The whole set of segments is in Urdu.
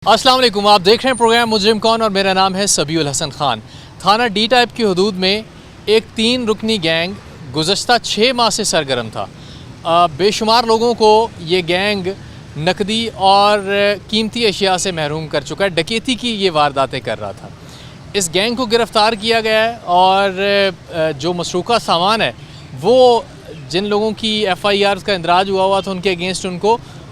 السلام علیکم، آپ دیکھ رہے ہیں پروگرام مجرم کون اور میرا نام ہے سبی الحسن خان۔ تھانہ ڈی ٹائپ کی حدود میں ایک 3 رکنی گینگ گزشتہ 6 ماہ سے سرگرم تھا۔ بے شمار لوگوں کو یہ گینگ نقدی اور قیمتی اشیاء سے محروم کر چکا ہے، ڈکیتی کی یہ وارداتیں کر رہا تھا۔ اس گینگ کو گرفتار کیا گیا ہے اور جو مسروقہ سامان ہے وہ جن لوگوں کی FIRs کا اندراج ہوا تھا ان کے اگینسٹ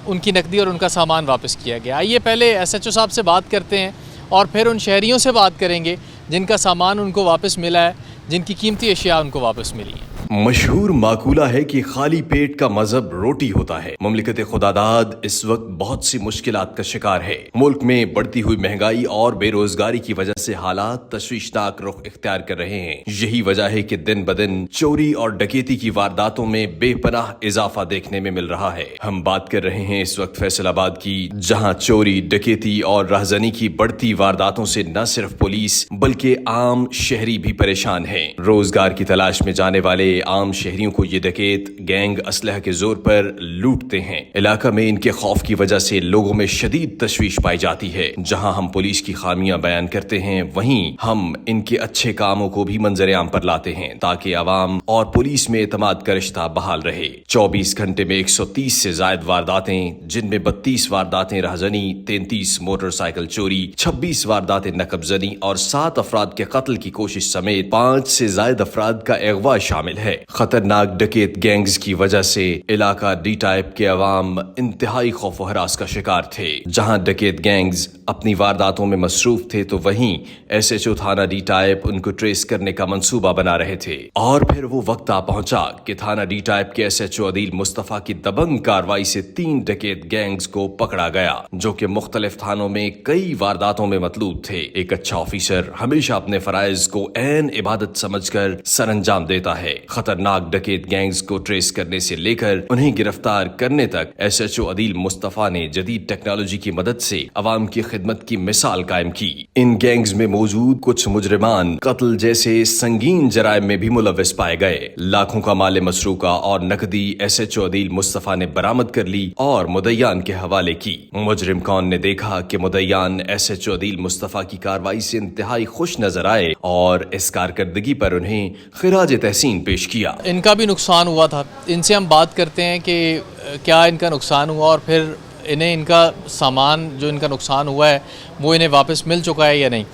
ان کی نقدی اور ان کا سامان واپس کیا گیا۔ آئیے پہلے SHO صاحب سے بات کرتے ہیں اور پھر ان شہریوں سے بات کریں گے جن کا سامان ان کو واپس ملا ہے، جن کی قیمتی اشیاء ان کو واپس ملی ہیں۔ مشہور مقولہ ہے کہ خالی پیٹ کا مذہب روٹی ہوتا ہے۔ مملکت خداداد اس وقت بہت سی مشکلات کا شکار ہے۔ ملک میں بڑھتی ہوئی مہنگائی اور بے روزگاری کی وجہ سے حالات تشویشناک رخ اختیار کر رہے ہیں۔ یہی وجہ ہے کہ دن بدن چوری اور ڈکیتی کی وارداتوں میں بے پناہ اضافہ دیکھنے میں مل رہا ہے۔ ہم بات کر رہے ہیں اس وقت فیصل آباد کی، جہاں چوری، ڈکیتی اور رہزنی کی بڑھتی وارداتوں سے نہ صرف پولیس بلکہ عام شہری بھی پریشان ہیں۔ روزگار کی تلاش میں جانے والے عام شہریوں کو یہ ڈکیت گینگ اسلحہ کے زور پر لوٹتے ہیں۔ علاقہ میں ان کے خوف کی وجہ سے لوگوں میں شدید تشویش پائی جاتی ہے۔ جہاں ہم پولیس کی خامیاں بیان کرتے ہیں، وہیں ہم ان کے اچھے کاموں کو بھی منظر عام پر لاتے ہیں تاکہ عوام اور پولیس میں اعتماد کا رشتہ بحال رہے۔ 24 گھنٹے میں 130 سے زائد وارداتیں، جن میں 32 وارداتیں رہزنی، 33 موٹر سائیکل چوری، 26 وارداتیں نقب زنی اور 7 افراد کے قتل کی کوشش سمیت 5 سے زائد افراد کا اغوا شامل ہے۔ خطرناک ڈکیت گینگز کی وجہ سے علاقہ ڈی ٹائپ کے عوام انتہائی خوف و ہراس کا شکار تھے۔ جہاں ڈکیت گینگز اپنی وارداتوں میں مصروف تھے تو وہیں SHO تھانہ ڈی ٹائپ ان کو ٹریس کرنے کا منصوبہ بنا رہے تھے۔ اور پھر وہ وقت آ پہنچا کہ تھانہ ڈی ٹائپ کے SHO عدیل مصطفیٰ کی دبنگ کارروائی سے 3 ڈکیت گینگز کو پکڑا گیا جو کہ مختلف تھانوں میں کئی وارداتوں میں مطلوب تھے۔ ایک اچھا آفیسر ہمیشہ اپنے فرائض کو عین عبادت سمجھ کر سر انجام دیتا ہے۔ خطرناک ڈکیت گینگز کو ٹریس کرنے سے لے کر انہیں گرفتار کرنے تک SHO عدیل مصطفیٰ نے جدید ٹیکنالوجی کی مدد سے عوام کی خدمت کی مثال قائم کی۔ ان گینگز میں موجود کچھ مجرمان قتل جیسے سنگین جرائم میں بھی ملوث پائے گئے۔ لاکھوں کا مال مسروقہ اور نقدی SHO عدیل مصطفیٰ نے برآمد کر لی اور مدعیان کے حوالے کی۔ مجرم کون نے دیکھا کہ مدعیان SHO عدیل مصطفیٰ کی کارروائی سے انتہائی خوش نظر آئے اور اس کارکردگی پر انہیں خراج تحسین پیش کیا۔ ان کا بھی نقصان ہوا تھا، ان سے ہم بات کرتے ہیں کہ کیا ان کا نقصان ہوا اور پھر انہیں ان کا سامان جو ان کا نقصان ہوا ہے وہ انہیں واپس مل چکا ہے یا نہیں۔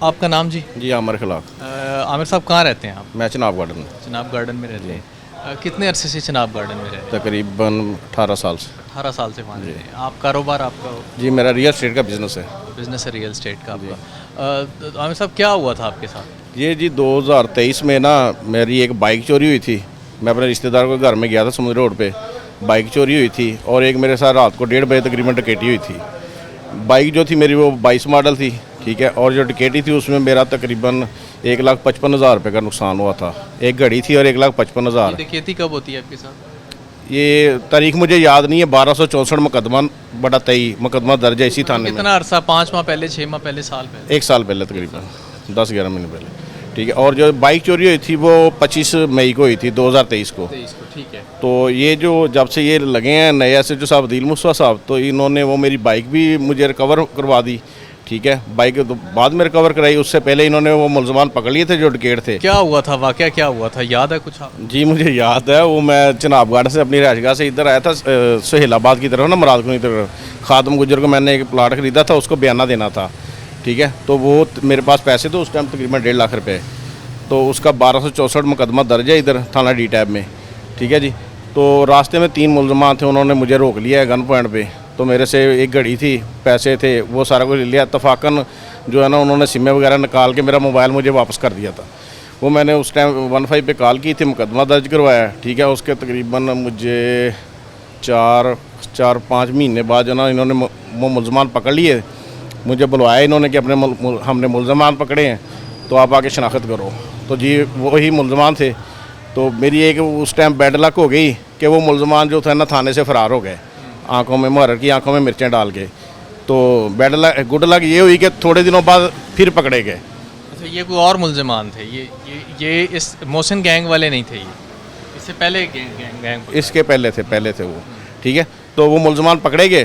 آپ کا نام؟ جی عامر خلاق۔ عامر صاحب کہاں رہتے ہیں آپ؟ میں چناب گارڈن میں۔ چناب گارڈن میں رہتے ہیں۔ کتنے عرصے سے چناب گارڈن میں رہتے ہیں؟ تقریباً 18 سال سے۔ 18 سال سے وہاں رہتے ہیں۔ آپ کاروبار آپ کا؟ جی میرا ریئل اسٹیٹ کا بزنس ہے۔ بزنس ہے ریئل اسٹیٹ کا آپ کا۔ عامر صاحب کیا ہوا تھا آپ کے ساتھ؟ یہ جی 2023 میں نا میری ایک بائک چوری ہوئی تھی۔ میں اپنے رشتہ دار کے گھر میں گیا تھا سمندر روڈ پہ، بائک چوری ہوئی تھی اور ایک میرے ساتھ رات کو 1:30 بجے تقریباً ڈکیٹی ہوئی تھی۔ بائک جو تھی میری وہ 22 ماڈل تھی، ٹھیک ہے، اور جو ڈکیٹی تھی اس میں میرا تقریباً 1,55,000 روپے کا نقصان ہوا تھا۔ ایک گھڑی تھی اور 1,55,000۔ ڈکیتی کب ہوتی ہے آپ کے ساتھ؟ یہ تاریخ مجھے یاد نہیں ہے، 1264 مقدمہ بڑا 23 مقدمہ درج ہے اسی تھانے میں۔ کتنا عرصہ؟ 5 ماہ پہلے، 6 ماہ پہلے، سال پہلے؟ 1 سال پہلے تقریباً 10-11 مہینے پہلے، ٹھیک ہے۔ اور جو بائک چوری ہوئی تھی وہ 25 مئی کو ہوئی تھی 2023 کو۔ ٹھیک ہے۔ تو یہ جو جب سے یہ لگے ہیں نئے SHO صاحب عدیل مصطفیٰ صاحب، تو انہوں نے وہ میری بائک بھی مجھے ریکور کروا دی، ٹھیک ہے۔ بائک بعد میں ریکور کرائی، اس سے پہلے انہوں نے وہ ملزمان پکڑ لیے تھے جو ڈکیٹ تھے۔ کیا ہوا تھا؟ واقعہ کیا ہوا تھا؟ یاد ہے کچھ آپ؟ جی مجھے یاد ہے، وہ میں چناب گارڈن سے اپنی رہائش گاہ سے ادھر آیا تھا سہیل آباد کی طرف نا، مراد کلونی کی طرف۔ خادم گجر کو میں نے ایک پلاٹ خریدا تھا، اس کو بیانہ دینا تھا، ٹھیک ہے۔ تو وہ میرے پاس پیسے تھے اس ٹائم تقریباً 1.5 لاکھ روپے، تو اس کا 1264 مقدمہ درج ہے ادھر تھانہ ڈی ٹیب میں، ٹھیک ہے جی۔ تو راستے میں 3 ملزمان تھے، انہوں نے مجھے روک لیا ہے گن پوائنٹ پہ، تو میرے سے ایک گھڑی تھی، پیسے تھے، وہ سارا کچھ لے لیا۔ اتفاقاً جو ہے نا انہوں نے سمیں وغیرہ نکال کے میرا موبائل مجھے واپس کر دیا تھا۔ وہ میں نے اس ٹائم 15 پہ کال کی تھی، مقدمہ درج کروایا، ٹھیک ہے۔ اس کے تقریباً مجھے 4-5 مہینے بعد جو نا انہوں نے وہ ملزمان پکڑ لیے، مجھے بلوایا انہوں نے کہ اپنے ہم نے ملزمان پکڑے ہیں تو آپ آ کے شناخت کرو۔ تو جی وہی ملزمان تھے، تو میری ایک اس ٹائم بیڈ لک ہو گئی کہ وہ ملزمان جو تھے نا تھانے سے فرار ہو گئے، آنکھوں میں محرر کی آنکھوں میں مرچیں ڈال کے۔ تو بیڈ لک گڈ لک یہ ہوئی کہ تھوڑے دنوں بعد پھر پکڑے گئے۔ اچھا، یہ کوئی اور ملزمان تھے؟ یہ اس محسن گینگ والے نہیں تھے؟ یہ اس سے پہلے گینگ اس کے پہلے تھے وہ، ٹھیک ہے۔ تو وہ ملزمان پکڑے گئے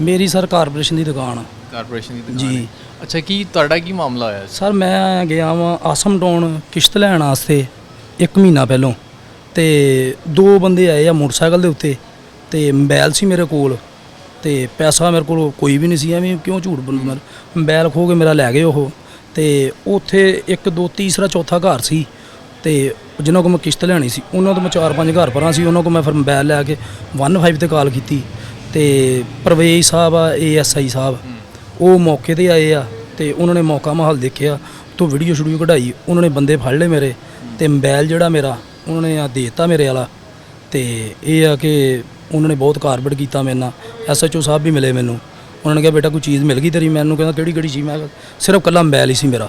ਮੇਰੀ ਸਰ ਕਾਰਪੋਰੇਸ਼ਨ ਦੀ ਦੁਕਾਨ ਆ ਕਾਰਪੋਰੇਸ਼ਨ ਦੀ ਦੁਕਾਨ ਜੀ। ਹੈ। ਅੱਛਾ, ਕੀ ਤੁਹਾਡਾ ਕੀ ਮਾਮਲਾ ਹੋਇਆ? ਸਰ ਮੈਂ ਗਿਆ ਵਾਂ ਆਸਮ ਟਾਊਨ ਕਿਸ਼ਤ ਲੈਣ ਵਾਸਤੇ 1 ਮਹੀਨਾ ਪਹਿਲੋਂ, ਤੇ 2 ਬੰਦੇ ਆਏ ਆ ਮੋਟਰਸਾਈਕਲ ਦੇ ਉੱਤੇ, ਤੇ ਮੋਬਾਈਲ ਸੀ ਮੇਰੇ ਕੋਲ, ਤੇ ਪੈਸਾ ਮੇਰੇ ਕੋਲ ਕੋਈ ਵੀ ਨਹੀਂ ਸੀ, ਐਵੇਂ ਕਿਉਂ ਝੂਠ ਬੋਲੂੰ। ਮੋਬਾਈਲ ਖੋ ਕੇ ਮੇਰਾ ਲੈ ਗਏ ਉਹ, ਤੇ ਉੱਥੇ 1 2 ਤੀਸਰਾ ਚੌਥਾ ਘਰ ਸੀ, ਤੇ ਜਿਨ੍ਹਾਂ ਕੋਲ ਮੈਂ ਕਿਸ਼ਤ ਲੈਣੀ ਸੀ ਉਹਨਾਂ ਤੋਂ ਮੈਂ 4-5 ਘਰ ਪਰਾਂ ਸੀ, ਉਹਨਾਂ ਕੋਲ ਮੈਂ ਫਿਰ ਮੋਬਾਈਲ ਲੈ ਕੇ 15 ਤੇ ਕਾਲ ਕੀਤੀ, ਤੇ ਪਰਵੇਜ਼ ਸਾਹਿਬ ਆ ASI ਸਾਹਿਬ ਉਹ ਮੌਕੇ ਤੇ ਆਏ ਆ, ਤੇ ਉਹਨਾਂ ਨੇ ਮੌਕਾ ਮਾਹੌਲ ਦੇਖਿਆ, ਤੋਂ ਵੀਡੀਓ ਸ਼ੂਡੀਓ ਕਢਾਈ, ਉਹਨਾਂ ਨੇ ਬੰਦੇ ਫੜ ਲਏ ਮੇਰੇ, ਤੇ ਮੋਬਾਈਲ ਜਿਹੜਾ ਮੇਰਾ ਉਹਨਾਂ ਨੇ ਦੇ ਦਿੱਤਾ ਮੇਰੇ ਵਾਲਾ। ਤੇ ਇਹ ਆ ਕਿ ਉਹਨਾਂ ਨੇ ਬਹੁਤ ਕਾਰਬੇਟ ਕੀਤਾ ਮੇਰੇ ਨਾਲ। SHO ਸਾਹਿਬ ਵੀ ਮਿਲੇ ਮੈਨੂੰ, ਉਹਨਾਂ ਨੇ ਕਿਹਾ ਬੇਟਾ ਕੋਈ ਚੀਜ਼ ਮਿਲ ਗਈ ਤੇਰੀ? ਮੈਨੂੰ ਕਹਿੰਦਾ ਕਿਹੜੀ ਚੀਜ਼? ਮੈਂ ਸਿਰਫ ਕੱਲਾ ਮੋਬਾਈਲ ਹੀ ਸੀ ਮੇਰਾ,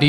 D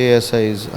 ASIs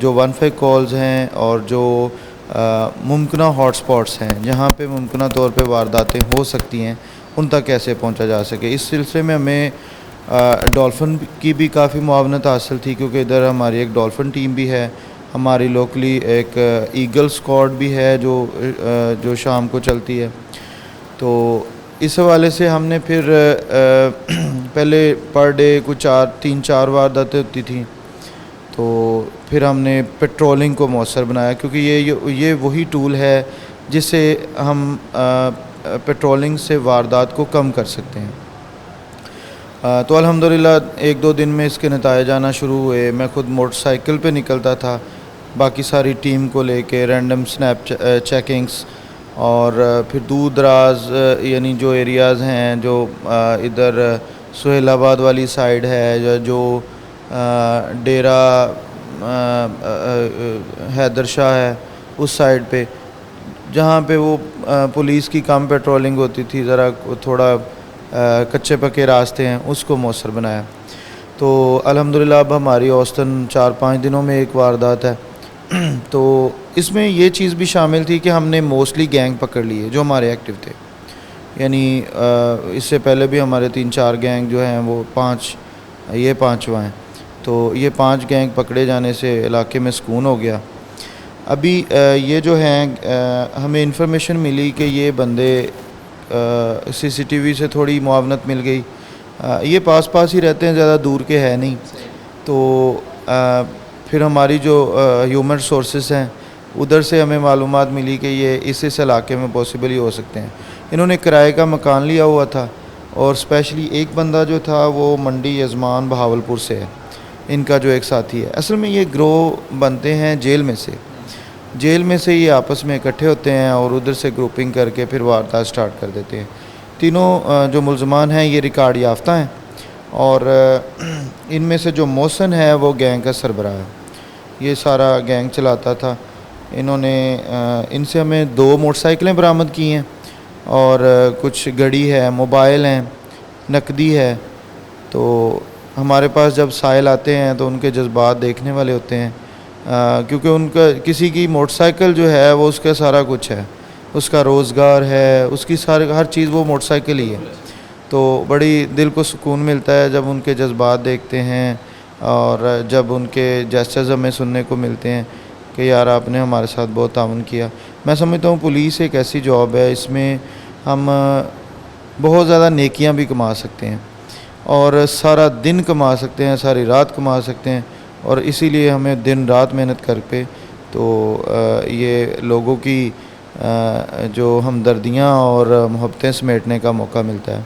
جو 15 کالز ہیں اور جو ممکنہ ہاٹ سپاٹس ہیں جہاں پہ ممکنہ طور پہ وارداتیں ہو سکتی ہیں ان تک کیسے پہنچا جا سکے. اس سلسلے میں ہمیں ڈولفن کی بھی کافی معاونت حاصل تھی کیونکہ ادھر ہماری ایک ڈولفن ٹیم بھی ہے, ہماری لوکلی ایک ایگل اسکواڈ بھی ہے جو شام کو چلتی ہے. تو اس حوالے سے ہم نے پھر پہلے پر ڈے کچھ 3-4 وارداتیں ہوتی تھیں, تو پھر ہم نے پیٹرولنگ کو مؤثر بنایا کیونکہ یہ وہی ٹول ہے جس سے ہم پیٹرولنگ سے واردات کو کم کر سکتے ہیں. تو الحمدللہ 1-2 دن میں اس کے نتائج آنا شروع ہوئے. میں خود موٹر سائیکل پہ نکلتا تھا باقی ساری ٹیم کو لے کے, رینڈم سنیپ چیکنگز, اور پھر دور دراز یعنی جو ایریاز ہیں جو ادھر سہیل آباد والی سائیڈ ہے, جو ڈیرہ حیدر شاہ ہے اس سائیڈ پہ, جہاں پہ وہ پولیس کی کم پیٹرولنگ ہوتی تھی, ذرا تھوڑا کچے پکے راستے ہیں, اس کو مؤثر بنایا. تو الحمدللہ اب ہماری اوسطاً 4-5 دنوں میں ایک واردات ہے. تو اس میں یہ چیز بھی شامل تھی کہ ہم نے موسٹلی گینگ پکڑ لیے جو ہمارے ایکٹیو تھے. یعنی اس سے پہلے بھی ہمارے 3-4 گینگ جو ہیں وہ 5واں ہیں. تو یہ 5 گینگ پکڑے جانے سے علاقے میں سکون ہو گیا. ابھی یہ جو ہیں ہمیں انفارمیشن ملی کہ یہ بندے CCTV سے تھوڑی معاونت مل گئی. یہ پاس ہی رہتے ہیں, زیادہ دور کے ہے نہیں. تو پھر ہماری جو ہیومن ریسورسز ہیں ادھر سے ہمیں معلومات ملی کہ یہ اس علاقے میں پاسبل ہی ہو سکتے ہیں. انہوں نے کرائے کا مکان لیا ہوا تھا, اور اسپیشلی ایک بندہ جو تھا وہ منڈی یزمان بہاولپور سے ہے, ان کا جو ایک ساتھی ہے. اصل میں یہ گروہ بنتے ہیں جیل میں سے یہ آپس میں اکٹھے ہوتے ہیں اور ادھر سے گروپنگ کر کے پھر واردات سٹارٹ کر دیتے ہیں. تینوں جو ملزمان ہیں یہ ریکارڈ یافتہ ہیں, اور ان میں سے جو محسن ہے وہ گینگ کا سربراہ ہے. یہ سارا گینگ چلاتا تھا. انہوں نے ان سے ہمیں 2 موٹر سائیکلیں برآمد کی ہیں, اور کچھ گڑی ہے, موبائل ہیں, نقدی ہے. تو ہمارے پاس جب سائل آتے ہیں تو ان کے جذبات دیکھنے والے ہوتے ہیں, کیونکہ ان کا کسی کی موٹر سائیکل جو ہے وہ اس کا سارا کچھ ہے, اس کا روزگار ہے, اس کی ہر چیز وہ موٹر سائیکل ہی ہے. تو بڑی دل کو سکون ملتا ہے جب ان کے جذبات دیکھتے ہیں, اور جب ان کے جیسچرز ہمیں سننے کو ملتے ہیں کہ یار آپ نے ہمارے ساتھ بہت تعاون کیا. میں سمجھتا ہوں پولیس ایک ایسی جاب ہے, اس میں ہم بہت زیادہ نیکیاں بھی کما سکتے ہیں, اور سارا دن کما سکتے ہیں, ساری رات کما سکتے ہیں. اور اسی لیے ہمیں دن رات محنت کر پہ تو یہ لوگوں کی جو ہمدردیاں اور محبتیں سمیٹنے کا موقع ملتا ہے.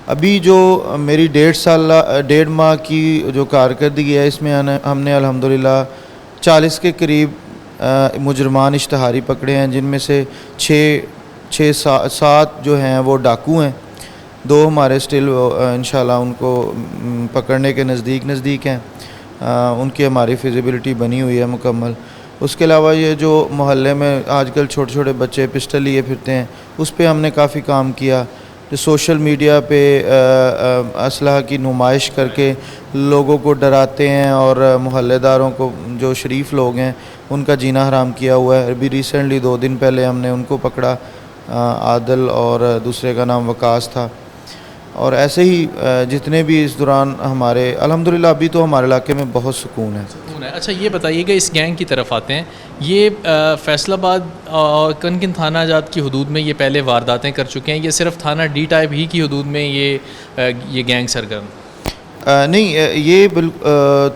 ابھی جو میری 1.5 ماہ کی جو کارکردگی ہے اس میں ہم نے الحمدللہ 40 کے قریب مجرمان اشتہاری پکڑے ہیں, جن میں سے 7 جو ہیں وہ ڈاکو ہیں. 2 ہمارے سٹل انشاءاللہ ان کو پکڑنے کے نزدیک ہیں, ان کی ہماری فیزیبلٹی بنی ہوئی ہے مکمل. اس کے علاوہ یہ جو محلے میں آج کل چھوٹے بچے پسٹل لیے پھرتے ہیں, اس پہ ہم نے کافی کام کیا. جو سوشل میڈیا پہ اسلحہ کی نمائش کر کے لوگوں کو ڈراتے ہیں, اور محلے داروں کو جو شریف لوگ ہیں ان کا جینا حرام کیا ہوا ہے. ابھی ریسنٹلی 2 دن پہلے ہم نے ان کو پکڑا, عادل اور دوسرے کا نام وکاس تھا. اور ایسے ہی جتنے بھی اس دوران ہمارے الحمدللہ ابھی تو ہمارے علاقے میں بہت سکون ہے. اچھا یہ بتائیے کہ اس گینگ کی طرف آتے ہیں, یہ فیصل آباد اور کن تھانہ جات کی حدود میں یہ پہلے وارداتیں کر چکے ہیں, یہ صرف تھانہ ڈی ٹائپ ہی کی حدود میں یہ گینگ سرگرم؟ نہیں, یہ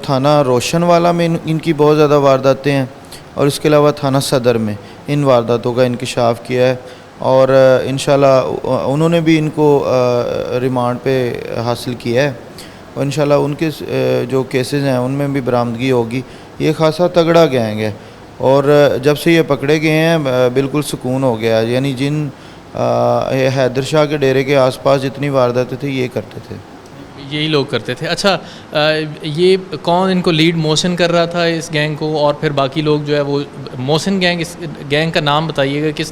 تھانہ روشن والا میں ان کی بہت زیادہ وارداتیں ہیں, اور اس کے علاوہ تھانہ صدر میں ان وارداتوں کا انکشاف کیا ہے. اور انشاءاللہ انہوں نے بھی ان کو ریمانڈ پہ حاصل کیا ہے, اور انشاءاللہ ان کے جو کیسز ہیں ان میں بھی برآمدگی ہوگی. یہ خاصا تگڑا گینگ ہے, اور جب سے یہ پکڑے گئے ہیں بالکل سکون ہو گیا. یعنی جن حیدر شاہ کے ڈیرے کے آس پاس جتنی وارداتیں تھیں یہ کرتے تھے, یہی لوگ کرتے تھے. اچھا یہ کون ان کو لیڈ محسن کر رہا تھا اس گینگ کو, اور پھر باقی لوگ جو ہے وہ محسن گینگ, اس گینگ کا نام بتائیے گا کس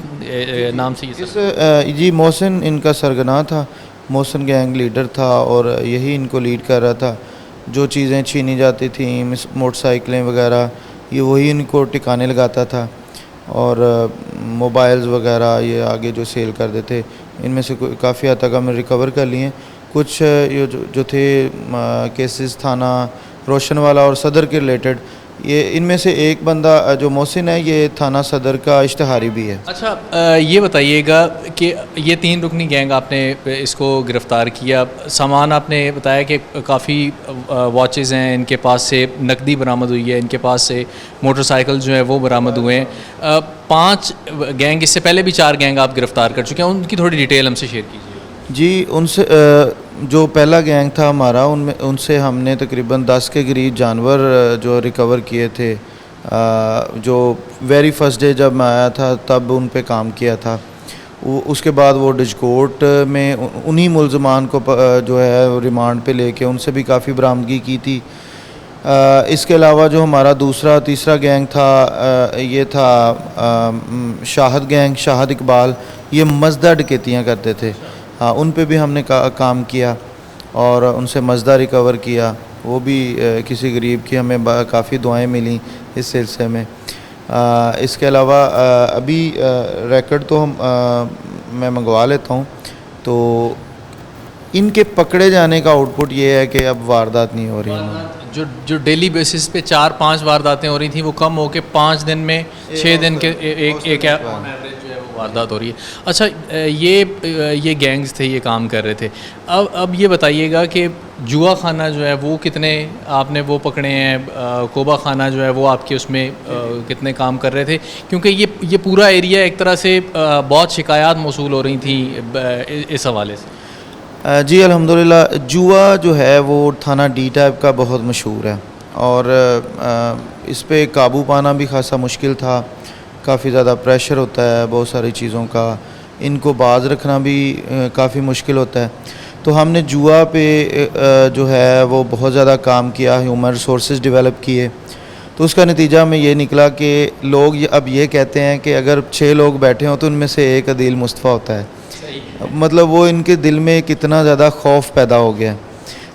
نام سے یہ؟ جی محسن ان کا سرگناہ تھا, محسن گینگ لیڈر تھا, اور یہی ان کو لیڈ کر رہا تھا. جو چیزیں چھینی جاتی تھیں موٹر سائیکلیں وغیرہ یہ وہی ان کو ٹکانے لگاتا تھا، اور موبائلز وغیرہ یہ آگے جو سیل کر دیتے، ان میں سے کافی حد تک ہم ریکور کر لیے ہیں۔ کچھ یہ جو تھے کیسز تھانہ روشن والا اور صدر کے ریلیٹڈ، یہ ان میں سے ایک بندہ جو محسن ہے یہ تھانہ صدر کا اشتہاری بھی ہے۔ اچھا یہ بتائیے گا کہ یہ 3 رکنی گینگ آپ نے اس کو گرفتار کیا، سامان آپ نے بتایا کہ کافی واچز ہیں ان کے پاس سے، نقدی برآمد ہوئی ہے ان کے پاس سے، موٹر سائیکل جو ہیں وہ برآمد ہوئے ہیں، 5 گینگ، اس سے پہلے بھی 4 گینگ آپ گرفتار کر چکے ہیں، ان کی تھوڑی ڈیٹیل ہم سے شیئر کیجیے۔ جی، ان سے جو پہلا گینگ تھا ہمارا ان سے ہم نے تقریباً 10 کے قریب جانور جو ریکور کیے تھے، جو ویری فرسٹ ڈے جب میں آیا تھا تب ان پہ کام کیا تھا۔ اس کے بعد وہ ڈجکوٹ میں انہی ملزمان کو جو ہے ریمانڈ پہ لے کے ان سے بھی کافی برآمدگی کی تھی۔ اس کے علاوہ جو ہمارا تیسرا گینگ تھا یہ تھا شاہد گینگ، شاہد اقبال، یہ مزدہ ڈکیتیاں کرتے تھے، ان پہ بھی ہم نے کام کیا اور ان سے مزدہ ریکور کیا، وہ بھی کسی غریب کی ہمیں کافی دعائیں ملیں اس سلسلے میں۔ اس کے علاوہ ابھی ریکڈ تو میں منگوا لیتا ہوں، تو ان کے پکڑے جانے کا آؤٹ پٹ یہ ہے کہ اب واردات نہیں ہو رہی ہیں۔ جو ڈیلی بیسس پہ 4-5 وارداتیں ہو رہی تھیں وہ کم ہو کے 5 دن میں 6 دن کے ایک ایوریج جو ہے وہ واردات ہو رہی ہے۔ اچھا یہ گینگز تھے، یہ کام کر رہے تھے، اب یہ بتائیے گا کہ جوا خانہ جو ہے وہ کتنے آپ نے وہ پکڑے ہیں، کوبا خانہ جو ہے وہ آپ کے اس میں کتنے کام کر رہے تھے، کیونکہ یہ پورا ایریا ایک طرح سے بہت شکایات موصول ہو رہی تھیں اس حوالے سے۔ جی الحمدللہ، جوا جو ہے وہ تھانہ ڈی ٹائپ کا بہت مشہور ہے، اور اس پہ قابو پانا بھی خاصا مشکل تھا، کافی زیادہ پریشر ہوتا ہے بہت ساری چیزوں کا، ان کو باز رکھنا بھی کافی مشکل ہوتا ہے۔ تو ہم نے جوا پہ جو ہے وہ بہت زیادہ کام کیا، ہیومن ریسورسز ڈیولپ کیے، تو اس کا نتیجہ میں یہ نکلا کہ لوگ اب یہ کہتے ہیں کہ اگر 6 لوگ بیٹھے ہوں تو ان میں سے ایک عدیل مصطفیٰ ہوتا ہے، مطلب وہ ان کے دل میں کتنا زیادہ خوف پیدا ہو گیا ہے۔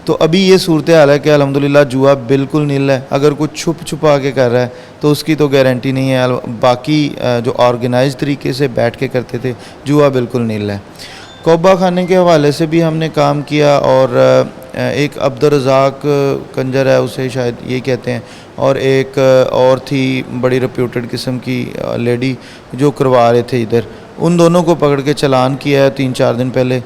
تو ابھی یہ صورتحال ہے کہ الحمدللہ جوا بالکل نیل ہے، اگر کچھ چھپا کے کر رہا ہے تو اس کی تو گارنٹی نہیں ہے، باقی جو آرگنائز طریقے سے بیٹھ کے کرتے تھے جوا بالکل نیل ہے۔ کوبا خانے کے حوالے سے بھی ہم نے کام کیا، اور ایک عبدالرزاق کنجر ہے اسے شاید یہ کہتے ہیں، اور ایک اور تھی بڑی ریپیوٹڈ قسم کی لیڈی جو کروا رہے تھے ادھر، ان دونوں کو پکڑ کے چلان کیا ہے 3-4 دن پہلے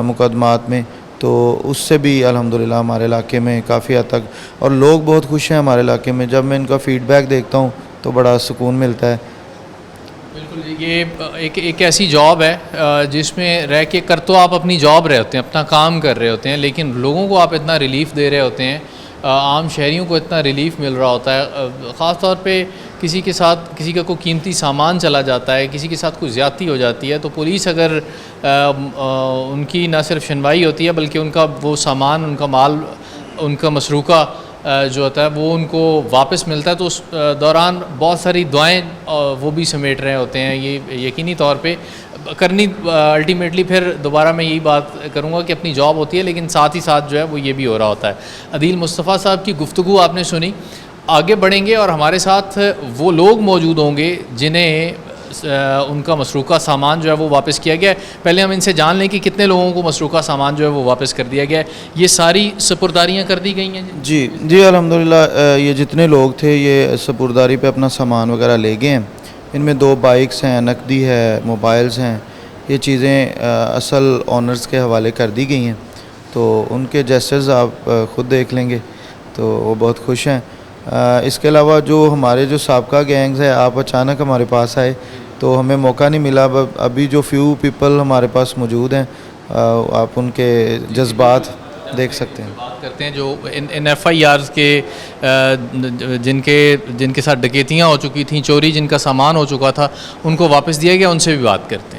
مقدمات میں، تو اس سے بھی الحمدللہ ہمارے علاقے میں کافی حد تک، اور لوگ بہت خوش ہیں ہمارے علاقے میں، جب میں ان کا فیڈ بیک دیکھتا ہوں تو بڑا سکون ملتا ہے۔ بالکل، یہ ایک ایسی جاب ہے جس میں رہ کے کر تو آپ اپنی جاب رہے ہوتے ہیں، اپنا کام کر رہے ہوتے ہیں، لیکن لوگوں کو آپ اتنا ریلیف دے رہے ہوتے ہیں، عام شہریوں کو اتنا ریلیف مل رہا ہوتا ہے، خاص طور پہ کسی کا کوئی قیمتی سامان چلا جاتا ہے، کسی کے ساتھ کوئی زیادتی ہو جاتی ہے، تو پولیس اگر ان کی نہ صرف سنوائی ہوتی ہے بلکہ ان کا وہ سامان، ان کا مال، ان کا مسروقہ جو ہوتا ہے وہ ان کو واپس ملتا ہے، تو اس دوران بہت ساری دعائیں وہ بھی سمیٹ رہے ہوتے ہیں، یہ یقینی طور پہ کرنی الٹیمیٹلی پھر دوبارہ میں یہی بات کروں گا کہ اپنی جاب ہوتی ہے، لیکن ساتھ ہی ساتھ جو ہے وہ یہ بھی ہو رہا ہوتا ہے۔ عدیل مصطفیٰ صاحب کی گفتگو آپ نے سنی، آگے بڑھیں گے اور ہمارے ساتھ وہ لوگ موجود ہوں گے جنہیں ان کا مسروقہ سامان جو ہے وہ واپس کیا گیا ہے۔ پہلے ہم ان سے جان لیں کہ کتنے لوگوں کو مسروقہ سامان جو ہے وہ واپس کر دیا گیا ہے، یہ ساری سپرداریاں کر دی گئی ہیں؟ جی الحمدللہ، یہ جتنے لوگ تھے یہ سپرداری پہ اپنا سامان وغیرہ لے گئے ہیں، ان میں 2 بائکس ہیں، نقدی ہے، موبائلز ہیں، یہ چیزیں اصل آنرز کے حوالے کر دی گئی ہیں، تو ان کے جیسز آپ خود دیکھ لیں گے تو وہ بہت خوش ہیں۔ اس کے علاوہ جو ہمارے جو سابقہ گینگز ہیں، آپ اچانک ہمارے پاس آئے تو ہمیں موقع نہیں ملا، ابھی جو فیو پیپل ہمارے پاس موجود ہیں آپ ان کے جذبات دیکھ سکتے ہیں۔ بات کرتے ہیں جو ان ایف آئی آرز کے جن کے ساتھ ڈکیتیاں ہو چکی تھیں، چوری جن کا سامان ہو چکا تھا، ان کو واپس دیا گیا، ان سے بھی بات کرتے ہیں۔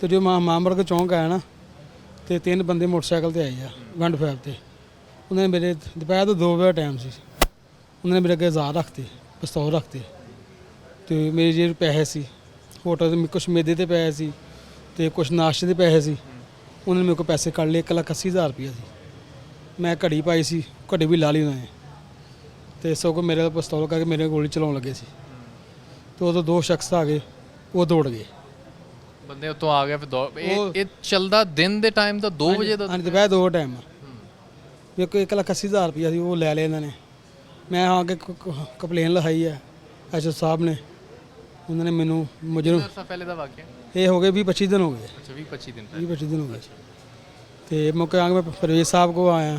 ਤੇ ਜੋ ਮਾਮਬੜ ਕੇ ਚੌਂਕ ਆਇਆ ਨਾ ਤੇ 3 ਬੰਦੇ ਮੋਟਰਸਾਈਕਲ ਤੇ ਆਏ ਆ ਗੰਡ ਫੈਬ ਤੇ। ਉਹਨਾਂ ਨੇ ਮੇਰੇ ਦੁਪਹਿਰ ਤੋਂ 2 ਵਜੇ ਟਾਈਮ ਸੀ, ਉਹਨਾਂ ਨੇ ਮੇਰੇ ਅੱਗੇ ਹਜ਼ਾਰ ਰੱਖਤੇ, ਪਿਸਤੌਲ ਰੱਖਤੇ ਤੇ ਮੇਰੇ ਜਿਹੜੇ ਪੈਸੇ ਸੀ ਹੋਟਲ ਦੇ ਕੁਛ ਮੇਦੇ ਤੇ ਪੈਸੇ ਸੀ ਤੇ ਕੁਛ ਨਾਸ਼ਤੇ ਦੇ ਪੈਸੇ ਸੀ, ਉਹਨਾਂ ਨੇ ਮੇਰੇ ਕੋਲ ਪੈਸੇ ਕੱਢ ਲਏ। 1,80,000 ਰੁਪਇਆ ਸੀ। ਮੈਂ ਘੜੀ ਪਾਈ ਸੀ, ਘੜੀ ਵੀ ਲਾ ਲਈ ਉਹਨਾਂ ਨੇ ਤੇ ਸਗੋਂ ਮੇਰੇ ਪਿਸਤੌਲ ਕਰਕੇ ਮੇਰੇ ਗੋਲੀ ਚਲਾਉਣ ਲੱਗੇ ਸੀ ਤੇ ਉਦੋਂ 2 ਸ਼ਖਸ ਆ ਗਏ, ਉਹ ਦੌੜ ਗਏ। ਬੰਦੇ ਉੱਤੋਂ ਆ ਗਏ ਫਿਰ ਇਹ ਚੱਲਦਾ ਦਿਨ ਦੇ ਟਾਈਮ ਦਾ 2 ਵਜੇ ਦਾ? ਹਾਂਜੀ, ਦੁਪਹਿਰ 2 ਟਾਈਮ ਮੇਰੇ ਕੋਲ 1,80,000 ਰੁਪਇਆ ਸੀ, ਉਹ ਲੈ ਲਿਆ ਇਹਨਾਂ ਨੇ। ਮੈਂ ਆ ਕੇ ਕੰਪਲੇਨ ਲਿਖਾਈ ਹੈ ਐਸਓ ਸਾਹਿਬ ਨੇ, ਉਹਨਾਂ ਨੇ ਮੈਨੂੰ ਮੁਜਰਮ। ਅਰਸਾ ਪਹਿਲੇ ਦਾ ਵਾਕਿਆ? ਇਹ ਹੋ ਗਏ 20-25 ਦਿਨ ਹੋ ਗਏ। ਅੱਛਾ, 20-25 ਦਿਨ 20-25 ਦਿਨ ਹੋ ਗਏ ਤੇ ਮੌਕੇ ਆ ਕੇ ਮੈਂ ਪ੍ਰਵੇਸ਼ ਸਾਹਿਬ ਕੋ ਆਇਆ।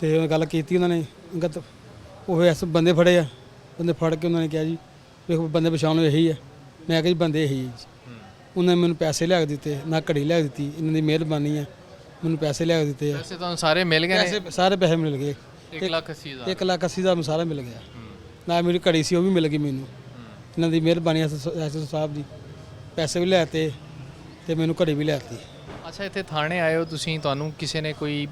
ਤੇ ਉਹ ਗੱਲ ਕੀਤੀ ਉਹਨਾਂ ਨੇ। ਉਹ ਐਸ ਬੰਦੇ ਫੜੇ ਆ, ਬੰਦੇ ਫੜ ਕੇ ਉਹਨਾਂ ਨੇ ਕਿਹਾ ਜੀ ਵੇਖੋ ਬੰਦੇ ਪਛਾਣ ਲਓ ਇਹੀ ਹੈ। ਮੈਂ ਕਿਹਾ ਜੀ ਬੰਦੇ ਇਹੀ ਹੈ ਜੀ। ਉਹਨਾਂ ਨੇ ਮੈਨੂੰ ਪੈਸੇ ਲਿਆ ਕੇ ਦਿੱਤੇ, ਨਾ ਘੜੀ ਲਿਆ ਕੇ ਦਿੱਤੀ। ਇਹਨਾਂ ਦੀ ਮਿਹਰਬਾਨੀ ਹੈ, ਮੈਨੂੰ ਪੈਸੇ ਲਿਆ ਕੇ ਦਿੱਤੇ ਆ। ਵੈਸੇ ਤੁਹਾਨੂੰ ਸਾਰੇ ਮਿਲ ਗਏ ਨੇ? ਪੈਸੇ ਸਾਰੇ ਪੈਸੇ ਮਿਲ ਗਏ। 1,80,000? 1,80,000 ਨੂੰ ਸਾਰਾ ਮਿਲ ਗਿਆ। ਨਾ ਮੇਰੀ ਘੜੀ ਸੀ ਉਹ ਵੀ ਮਿਲ ਗਈ ਮੈਨੂੰ। ਇਹਨਾਂ ਦੀ ਮਿਹਰਬਾਨੀ ਐਸਓ ਸਾਹਿਬ ਦੀ। ਪੈਸੇ ਵੀ ਲੈ ਤੇ ਤੇ ਮੈਨੂੰ ਘੜੀ ਵੀ ਲੈ ਦਿੱਤੀ। ਅੱਛਾ, ਇੱਥੇ ਥਾਣੇ ਆਏ ਹੋ ਤੁਸੀਂ, ਤੁਹਾਨੂੰ ਕਿਸੇ ਨੇ ਕੋਈ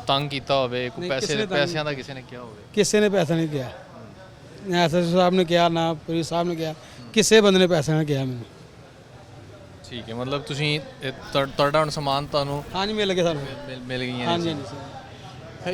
ਤੰਗ ਕੀਤਾ ਹੋਵੇ, ਕੋਈ ਪੈਸਿਆਂ ਦਾ ਕਿਸੇ ਨੇ ਕਿਹਾ ਹੋਵੇ? ਕਿਸੇ ਨੇ ਪੈਸਾ ਨਹੀਂ ਕਿਹਾ, ਨਾ ਐਸਓ ਸਾਹਿਬ ਨੇ ਕਿਹਾ, ਨਾ ਪੁਲਿਸ ਸਾਹਿਬ ਨੇ ਕਿਹਾ, ਕਿਸੇ ਬੰਦੇ ਨੇ ਪੈਸਾ ਨਹੀਂ ਕਿਹਾ ਮੈਨੂੰ। ਠੀਕ ਹੈ, ਮਤਲਬ ਤੁਸੀਂ ਤੁਹਾਡਾ ਹੁਣ ਸਮਾਨ ਤੁਹਾਨੂੰ ਹਾਂਜੀ ਮਿਲ ਗਿਆ ਸਾਨੂੰ। ਮਿਲ ਗਈਆਂ? ਹਾਂਜੀ ਹਾਂਜੀ ਸਰ।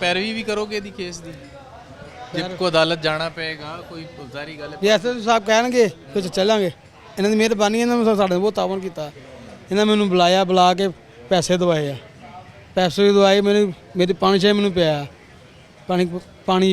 ਪੈਰਵੀ ਵੀ ਕਰੋਗੇ ਇਹਦੀ ਕੇਸ ਦੀ? ਜਦ ਕੋ ਅਦਾਲਤ ਜਾਣਾ ਪਏਗਾ, ਕੋਈ ਜ਼ਾਰੀ ਗੱਲ? ਜੇ ਐਸਓ ਸਾਹਿਬ ਕਹਿਣਗੇ ਫਿਰ ਚੱਲਾਂਗੇ। ਇਹਨਾਂ ਦੀ ਮਿਹਰਬਾਨੀ, ਇਹਨਾਂ ਨੇ ਸਾਡੇ ਬਹੁਤ ਤਾਵਨ ਕੀਤਾ। ਇਹਨਾਂ ਮੈਨੂੰ ਬੁਲਾਇਆ, ਬੁਲਾ ਕੇ ਪੈਸੇ ਦਵਾਏ ਆ। ਪੈਸੇ ਵੀ ਦਵਾਏ, ਮੇਰੀ 5-6 ਮੈਨੂੰ ਪਿਆ ਪਾਣੀ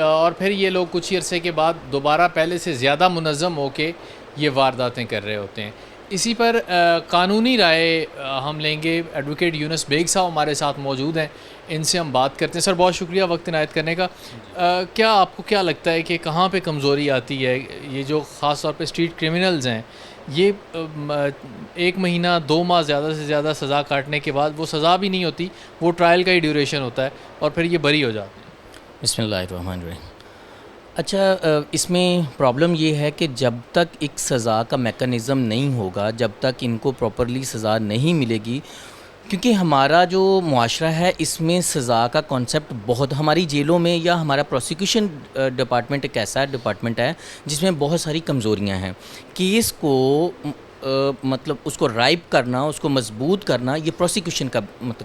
اور پھر یہ لوگ کچھ ہی عرصے کے بعد دوبارہ پہلے سے زیادہ منظم ہو کے یہ وارداتیں کر رہے ہوتے ہیں. اسی پر قانونی رائے ہم لیں گے. ایڈوکیٹ یونس بیگ صاحب ہمارے ساتھ موجود ہیں, ان سے ہم بات کرتے ہیں. سر بہت شکریہ وقت عنایت کرنے کا. کیا آپ کو کیا لگتا ہے کہ کہاں پہ کمزوری آتی ہے؟ یہ جو خاص طور پہ اسٹریٹ کرمنلز ہیں, یہ 1 مہینہ 2 ماہ زیادہ سے زیادہ سزا کاٹنے کے بعد وہ سزا بھی نہیں ہوتی, وہ ٹرائل کا ہی ڈیوریشن ہوتا ہے اور پھر یہ بری ہو جاتے ہیں. بسم اللہ الرحمن الرحیم. اچھا, اس میں پرابلم یہ ہے کہ جب تک ایک سزا کا میکانزم نہیں ہوگا, جب تک ان کو پراپرلی سزا نہیں ملے گی, کیونکہ ہمارا جو معاشرہ ہے اس میں سزا کا کانسیپٹ بہت, ہماری جیلوں میں یا ہمارا پروسیکیوشن ڈپارٹمنٹ ایک ایسا ڈپارٹمنٹ ہے جس میں بہت ساری کمزوریاں ہیں. کیس کو مطلب اس کو رائپ کرنا, اس کو مضبوط کرنا, یہ پروسیکیوشن کا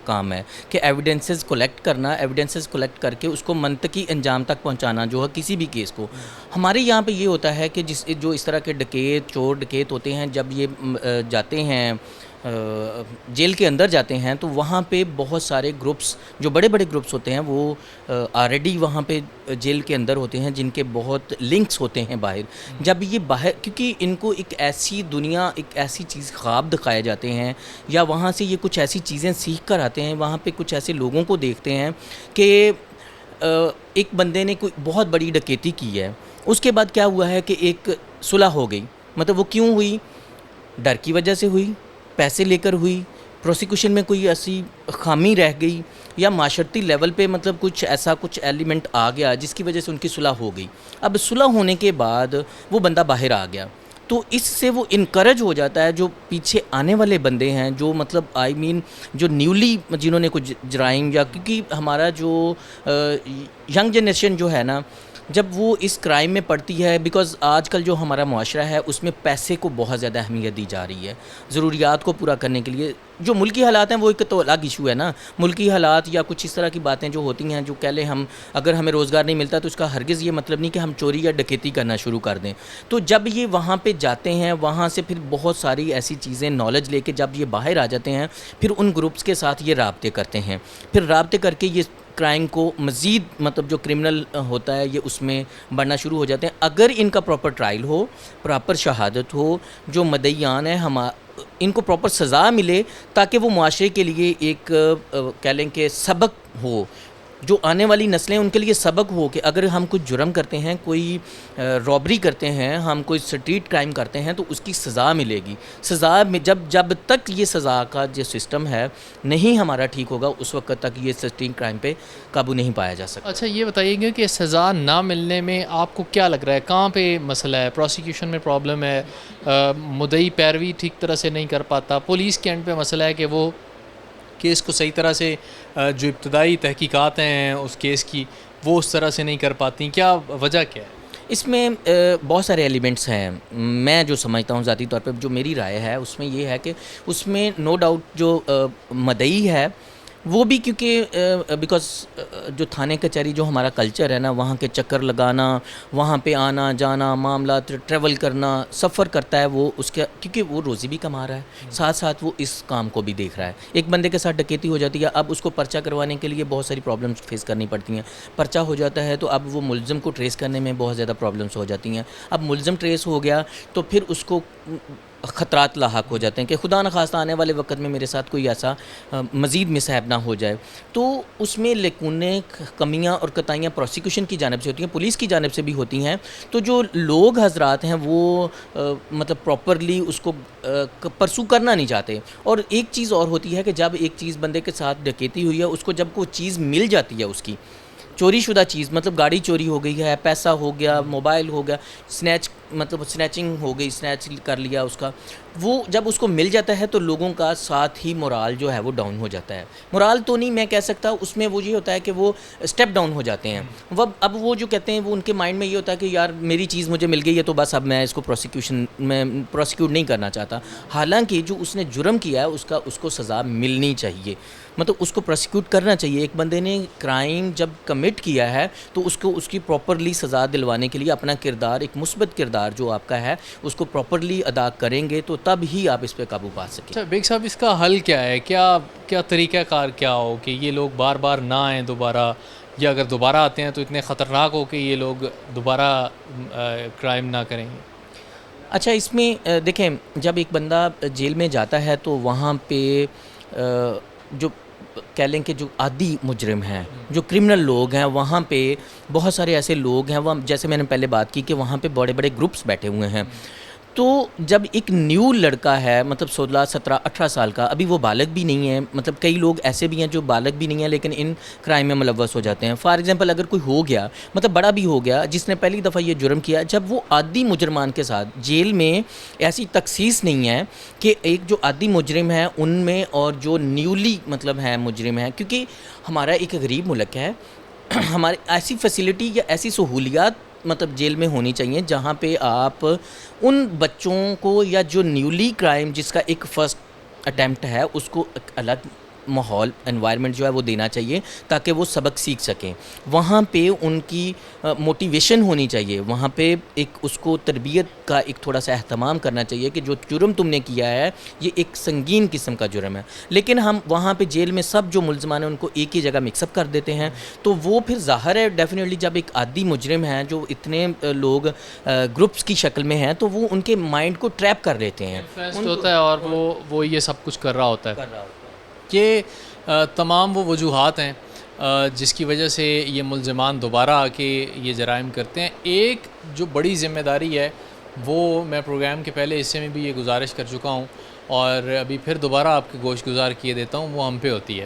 کام ہے کہ ایویڈنسز کلیکٹ کرنا, ایویڈنسز کلیکٹ کر کے اس کو منطقی انجام تک پہنچانا جو ہے کسی بھی کیس کو. ہمارے یہاں پہ یہ ہوتا ہے کہ جو اس طرح کے ڈکیت, چور ڈکیت ہوتے ہیں, جب یہ جاتے ہیں جیل کے اندر جاتے ہیں تو وہاں پہ بہت سارے گروپس, جو بڑے بڑے گروپس ہوتے ہیں وہ آلریڈی وہاں پہ جیل کے اندر ہوتے ہیں, جن کے بہت لنکس ہوتے ہیں باہر. جب یہ باہر, کیونکہ ان کو ایک ایسی دنیا, ایک ایسی چیز خواب دکھائے جاتے ہیں, یا وہاں سے یہ کچھ ایسی چیزیں سیکھ کر آتے ہیں, وہاں پہ کچھ ایسے لوگوں کو دیکھتے ہیں کہ ایک بندے نے کوئی بہت بڑی ڈکیتی کی ہے, اس کے بعد کیا ہوا ہے کہ ایک صلح ہو گئی. مطلب وہ کیوں ہوئی؟ ڈر کی وجہ سے ہوئی, پیسے لے کر ہوئی, پروسیکیوشن میں کوئی ایسی خامی رہ گئی, یا معاشرتی لیول پہ مطلب کچھ ایلیمنٹ آ گیا جس کی وجہ سے ان کی صلح ہو گئی. اب صلح ہونے کے بعد وہ بندہ باہر آ گیا, تو اس سے وہ انکریج ہو جاتا ہے جو پیچھے آنے والے بندے ہیں, جو مطلب جو نیولی, جنہوں نے کچھ جرائم, یا کیونکہ ہمارا جو ینگ جنریشن جو ہے نا, جب وہ اس کرائم میں پڑتی ہے, بیکاز آج کل جو ہمارا معاشرہ ہے اس میں پیسے کو بہت زیادہ اہمیت دی جا رہی ہے ضروریات کو پورا کرنے کے لیے. جو ملکی حالات ہیں وہ ایک تو الگ ایشو ہے نا, ملکی حالات یا کچھ اس طرح کی باتیں جو ہوتی ہیں, جو کہہ لیں ہم اگر ہمیں روزگار نہیں ملتا تو اس کا ہرگز یہ مطلب نہیں کہ ہم چوری یا ڈکیتی کرنا شروع کر دیں. تو جب یہ وہاں پہ جاتے ہیں, وہاں سے پھر بہت ساری ایسی چیزیں نالج لے کے جب یہ باہر آ جاتے ہیں, پھر ان گروپس کے ساتھ یہ رابطے کرتے ہیں, پھر رابطے کر کے یہ کرائم کو مزید مطلب جو کرمنل ہوتا ہے یہ اس میں بڑھنا شروع ہو جاتے ہیں. اگر ان کا پراپر ٹرائل ہو, پراپر شہادت ہو, جو مدعیان ہیں ان کو پراپر سزا ملے, تاکہ وہ معاشرے کے لیے ایک کہہ لیں کہ سبق ہو, جو آنے والی نسلیں ان کے لیے سبق ہو کہ اگر ہم کچھ جرم کرتے ہیں, کوئی رابری کرتے ہیں, ہم کوئی اسٹریٹ کرائم کرتے ہیں, تو اس کی سزا ملے گی. سزا میں جب تک یہ سزا کا جو سسٹم ہے نہیں ہمارا ٹھیک ہوگا, اس وقت تک یہ اسٹریٹ کرائم پہ قابو نہیں پایا جا سکتا. اچھا یہ بتائیے گا کہ سزا نہ ملنے میں آپ کو کیا لگ رہا ہے, کہاں پہ مسئلہ ہے؟ پروسیکیوشن میں پرابلم ہے, مدعی پیروی ٹھیک طرح سے نہیں کر پاتا, پولیس کے اینڈ پہ مسئلہ ہے کہ وہ کیس کو صحیح طرح سے, جو ابتدائی تحقیقات ہیں اس کیس کی وہ اس طرح سے نہیں کر پاتی, کیا وجہ کیا ہے؟ اس میں بہت سارے ایلیمنٹس ہیں. میں جو سمجھتا ہوں ذاتی طور پہ, جو میری رائے ہے اس میں یہ ہے کہ اس میں نو ڈاؤٹ جو مدعی ہے وہ بھی, کیونکہ بیکاز جو تھانے کچہری جو ہمارا کلچر ہے نا, وہاں کے چکر لگانا, وہاں پہ آنا جانا, معاملات ٹریول کرنا, سفر کرتا ہے وہ اس کے, کیونکہ وہ روزی بھی کما رہا ہے, ساتھ ساتھ وہ اس کام کو بھی دیکھ رہا ہے. ایک بندے کے ساتھ ڈکیتی ہو جاتی ہے, اب اس کو پرچہ کروانے کے لیے بہت ساری پرابلمس فیس کرنی پڑتی ہیں. پرچہ ہو جاتا ہے تو اب وہ ملزم کو ٹریس کرنے میں بہت زیادہ پرابلمس ہو جاتی ہیں. اب ملزم ٹریس ہو گیا تو پھر اس کو خطرات لاحق ہو جاتے ہیں کہ خدا نخواستہ آنے والے وقت میں میرے ساتھ کوئی ایسا مزید مصائب نہ ہو جائے. تو اس میں لیکن کمیاں اور کوتاہیاں پروسیکیوشن کی جانب سے ہوتی ہیں, پولیس کی جانب سے بھی ہوتی ہیں. تو جو لوگ حضرات ہیں وہ مطلب پراپرلی اس کو پرسو کرنا نہیں چاہتے. اور ایک چیز اور ہوتی ہے کہ جب ایک چیز بندے کے ساتھ ڈکیتی ہوئی ہے, اس کو جب کوئی چیز مل جاتی ہے, اس کی چوری شدہ چیز, مطلب گاڑی چوری ہو گئی ہے, پیسہ ہو گیا, موبائل ہو گیا, سنیچنگ ہو گئی, سنیچ کر لیا اس کا, وہ جب اس کو مل جاتا ہے تو لوگوں کا ساتھ ہی مورال جو ہے وہ ڈاؤن ہو جاتا ہے. مورال تو نہیں میں کہہ سکتا, اس میں وہ یہ ہوتا ہے کہ وہ اسٹیپ ڈاؤن ہو جاتے ہیں. اب وہ جو کہتے ہیں, وہ ان کے مائنڈ میں یہ ہوتا ہے کہ یار میری چیز مجھے مل گئی ہے تو بس اب میں اس کو پروسیکیوٹ نہیں کرنا چاہتا. حالانکہ جو اس نے جرم کیا ہے اس کو سزا ملنی چاہیے, مطلب اس کو پروسیکیوٹ کرنا چاہیے. ایک بندے نے کرائم جب کمٹ کیا ہے تو اس کی پراپرلی سزا دلوانے کے لیے اپنا کردار, ایک مثبت کردار جو آپ کا ہے, اس کو پراپرلی ادا کریں گے تو تب ہی آپ اس پہ قابو پا سکیں. اچھا بیگ صاحب, اس کا حل کیا ہے؟ کیا طریقہ کار کیا ہو کہ یہ لوگ بار بار نہ آئیں دوبارہ, یا اگر دوبارہ آتے ہیں تو اتنے خطرناک ہو کہ یہ لوگ دوبارہ کرائم نہ کریں گے؟ اچھا، اس میں دیکھیں، جب ایک بندہ جیل میں جاتا ہے تو وہاں پہ جو کہہ لیں کہ جو عادی مجرم ہیں، جو کرمنل لوگ ہیں، وہاں پہ بہت سارے ایسے لوگ ہیں، وہ جیسے میں نے پہلے بات کی کہ وہاں پہ بڑے بڑے گروپس بیٹھے ہوئے ہیں. تو جب ایک نیو لڑکا ہے، مطلب 16 17 18 سال کا، ابھی وہ بالغ بھی نہیں ہے، مطلب کئی لوگ ایسے بھی ہیں جو بالغ بھی نہیں ہیں لیکن ان کرائم میں ملوث ہو جاتے ہیں. فار ایگزامپل اگر کوئی ہو گیا، مطلب بڑا بھی ہو گیا، جس نے پہلی دفعہ یہ جرم کیا، جب وہ عادی مجرمان کے ساتھ جیل میں ایسی تخصیص نہیں ہے کہ ایک جو عادی مجرم ہے ان میں اور جو نیولی مطلب ہے مجرم ہے، کیونکہ ہمارا ایک غریب ملک ہے، ہمارے ایسی فیسلٹی یا ایسی سہولیات مطلب جیل میں ہونی چاہیے جہاں پہ آپ ان بچوں کو یا جو نیولی کرائم جس کا ایک فرسٹ اٹیمپٹ ہے اس کو ایک الگ ماحول انوائرمنٹ جو ہے وہ دینا چاہیے تاکہ وہ سبق سیکھ سکیں. وہاں پہ ان کی موٹیویشن ہونی چاہیے، وہاں پہ ایک اس کو تربیت کا ایک تھوڑا سا اہتمام کرنا چاہیے کہ جو جرم تم نے کیا ہے یہ ایک سنگین قسم کا جرم ہے. لیکن ہم وہاں پہ جیل میں سب جو ملزمان ہیں ان کو ایک ہی جگہ مکس اپ کر دیتے ہیں، تو وہ پھر ظاہر ہے ڈیفینیٹلی جب ایک عادی مجرم ہے جو اتنے لوگ گروپس کی شکل میں ہیں تو وہ ان کے مائنڈ کو ٹریپ کر لیتے ہیں ہوتا ہے اور وہ یہ سب کچھ کر رہا ہوتا ہے. یہ تمام وہ وجوہات ہیں جس کی وجہ سے یہ ملزمان دوبارہ آ کے یہ جرائم کرتے ہیں. ایک جو بڑی ذمہ داری ہے وہ میں پروگرام کے پہلے حصے میں بھی یہ گزارش کر چکا ہوں اور ابھی پھر دوبارہ آپ کے گوش گزار کیے دیتا ہوں، وہ ہم پہ ہوتی ہے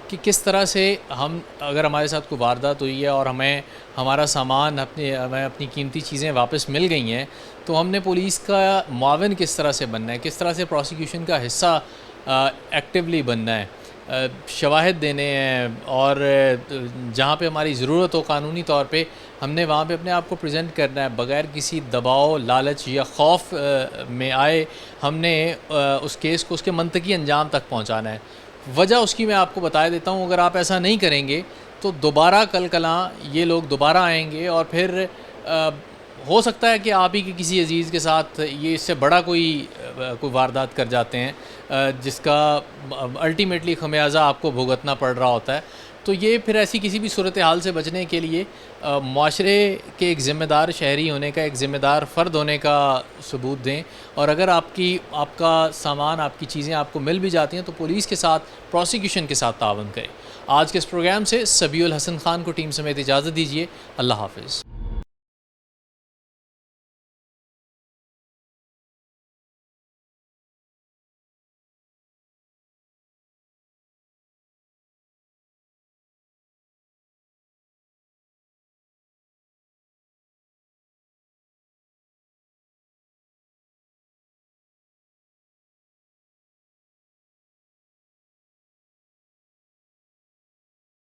کہ کس طرح سے ہم اگر ہمارے ساتھ کوئی واردات ہوئی ہے اور ہمیں ہمارا سامان ہمیں اپنی قیمتی چیزیں واپس مل گئی ہیں تو ہم نے پولیس کا معاون کس طرح سے بننا ہے، کس طرح سے پروسیکیوشن کا حصہ ایکٹیولی بننا ہے، شواہد دینے ہیں اور جہاں پہ ہماری ضرورت ہو قانونی طور پہ ہم نے وہاں پہ اپنے آپ کو پریزنٹ کرنا ہے بغیر کسی دباؤ، لالچ یا خوف میں آئے. ہم نے اس کیس کو اس کے منطقی انجام تک پہنچانا ہے. وجہ اس کی میں آپ کو بتا دیتا ہوں، اگر آپ ایسا نہیں کریں گے تو دوبارہ کل کلاں یہ لوگ دوبارہ آئیں گے اور پھر ہو سکتا ہے کہ آپ ہی کے کسی عزیز کے ساتھ یہ اس سے بڑا کوئی واردات کر جاتے ہیں جس کا الٹیمیٹلی خمیازہ آپ کو بھگتنا پڑ رہا ہوتا ہے. تو یہ پھر ایسی کسی بھی صورتحال سے بچنے کے لیے معاشرے کے ایک ذمہ دار شہری ہونے کا، ایک ذمہ دار فرد ہونے کا ثبوت دیں. اور اگر آپ کا سامان، آپ کی چیزیں آپ کو مل بھی جاتی ہیں تو پولیس کے ساتھ، پروسیکیوشن کے ساتھ تعاون کریں. آج کے اس پروگرام سے سبیع الحسن خان کو ٹیم سمیت اجازت دیجیے. اللہ حافظ.